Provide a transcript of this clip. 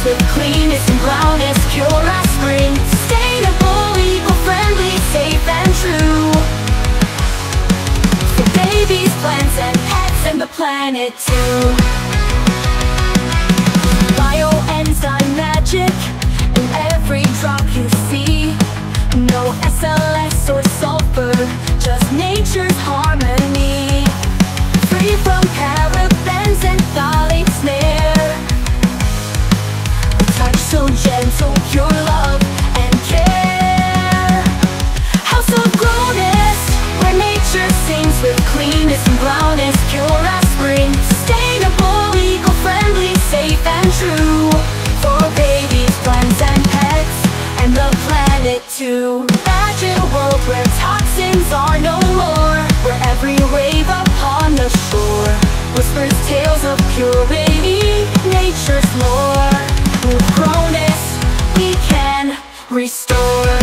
with cleanest and brownest, pure as spring. Sustainable, eco-friendly, safe and true. For babies, plants and pets, and the planet too. Bio Enzyme magic in every drop you see. No SLS or sulfur, just nature's harmony. Free from parabens and phthalate snare. A touch so gentle, pure love and care. House of Grownest, where nature sings with cleanest and brownest, pure as spring. Sustainable, eco-friendly, safe and true. For babies, plants and pets, and the planet too. Imagine a world where toxins are no more, where every wave upon the shore whispers tales of purity, nature's lore. With Grownest, we can restore.